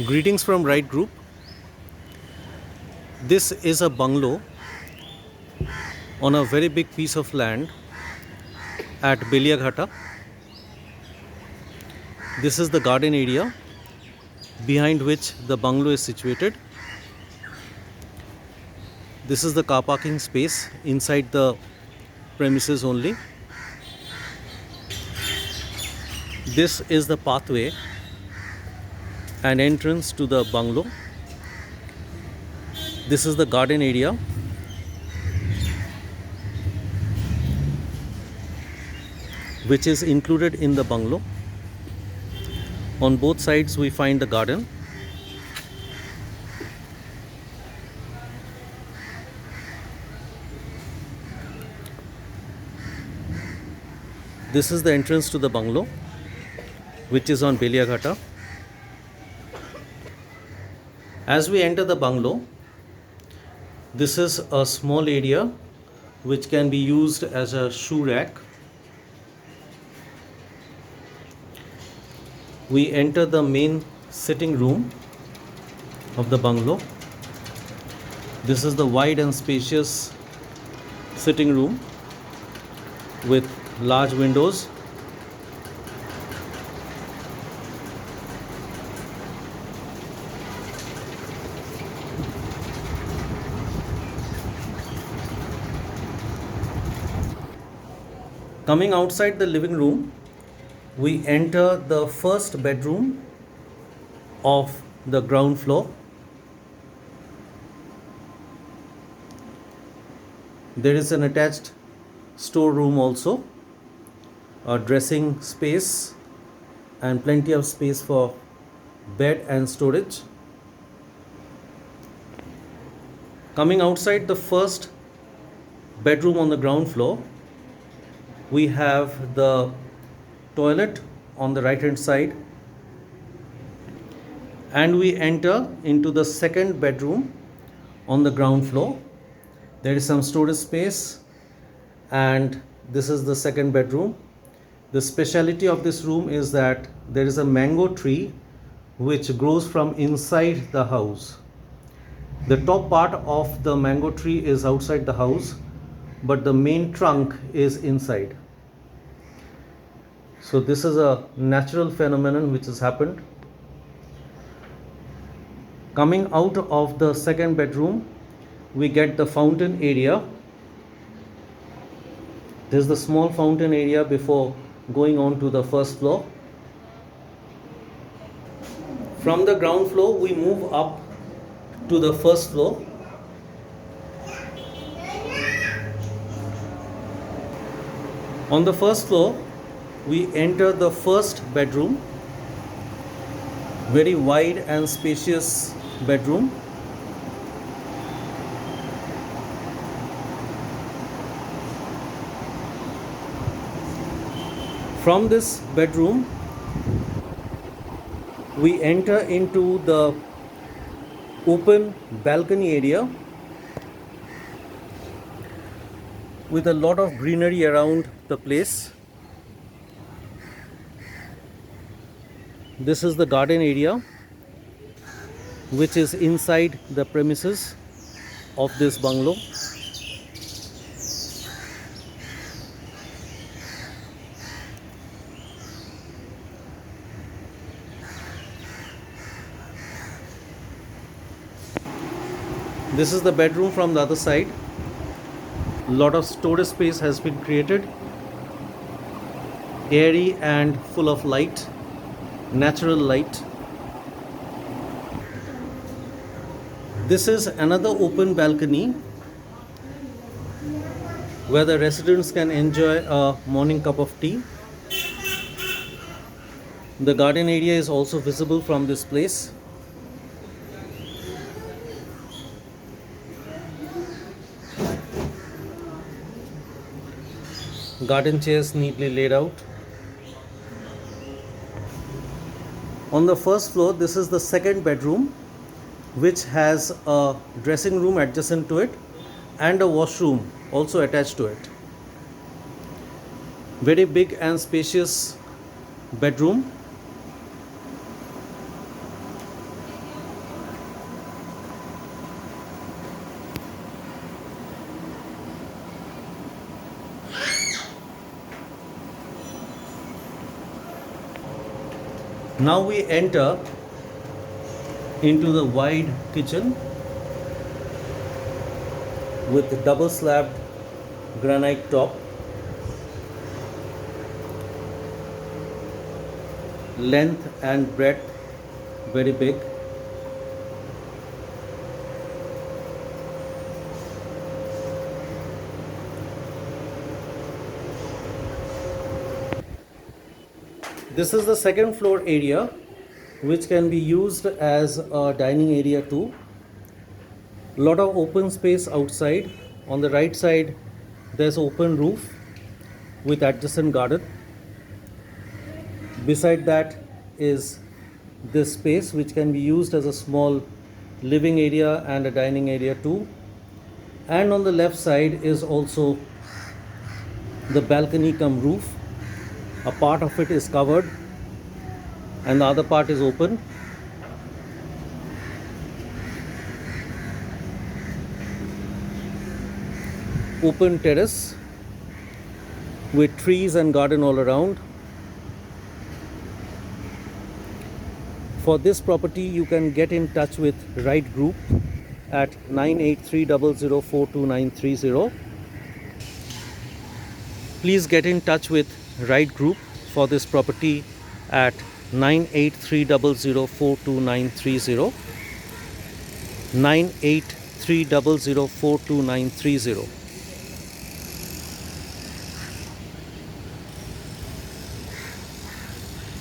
Greetings from Right Group. This is a bungalow on a very big piece of land at Beliaghata. This is the garden area behind which the bungalow is situated. This is the car parking space inside the premises only. This is the pathway and entrance to the bungalow. This is the garden area. Which is included in the bungalow. On both sides we find the garden. This is the entrance to the bungalow, which is on Beliaghata. As we enter the bungalow, this is a small area which can be used as a shoe rack. We enter the main sitting room of the bungalow. This is the wide and spacious sitting room with large windows. Coming outside the living room, we enter the first bedroom of the ground floor. There is an attached storeroom also, a dressing space and plenty of space for bed and storage. Coming outside the first bedroom on the ground floor, we have the toilet on the right hand side, and we enter into the second bedroom on the ground floor. There is some storage space, and this is the second bedroom. The speciality of this room is that there is a mango tree which grows from inside the house. The top part of the mango tree is outside the house, but the main trunk is inside. So this is a natural phenomenon which has happened. Coming out of the second bedroom, we get the fountain area. This is the small fountain area before going on to the first floor. From the ground floor, we move up to the first floor. On the first floor, we enter the first bedroom, very wide and spacious bedroom. From this bedroom, we enter into the open balcony area with a lot of greenery around the place. This is the garden area which is inside the premises of this bungalow. This is the bedroom from the other side. A lot of storage space has been created, airy and full of light, natural light. This is another open balcony where the residents can enjoy a morning cup of tea. The garden area is also visible from this place. Garden chairs neatly laid out. On the first floor, this is the second bedroom, which has a dressing room adjacent to it and a washroom also attached to it. Very big and spacious bedroom. Now we enter into the wide kitchen with double slabbed granite top, length and breadth very big. This is the second floor area, which can be used as a dining area too. Lot of open space outside. On the right side there's open roof with adjacent garden. Beside that is this space, which can be used as a small living area and a dining area too. And on the left side is also the balcony cum roof. A part of it is covered and the other part is open. Open terrace with trees and garden all around. For this property you can get in touch with Right Group at 9830042930. Please get in touch with Right Group for this property at 9830042930. 9830042930.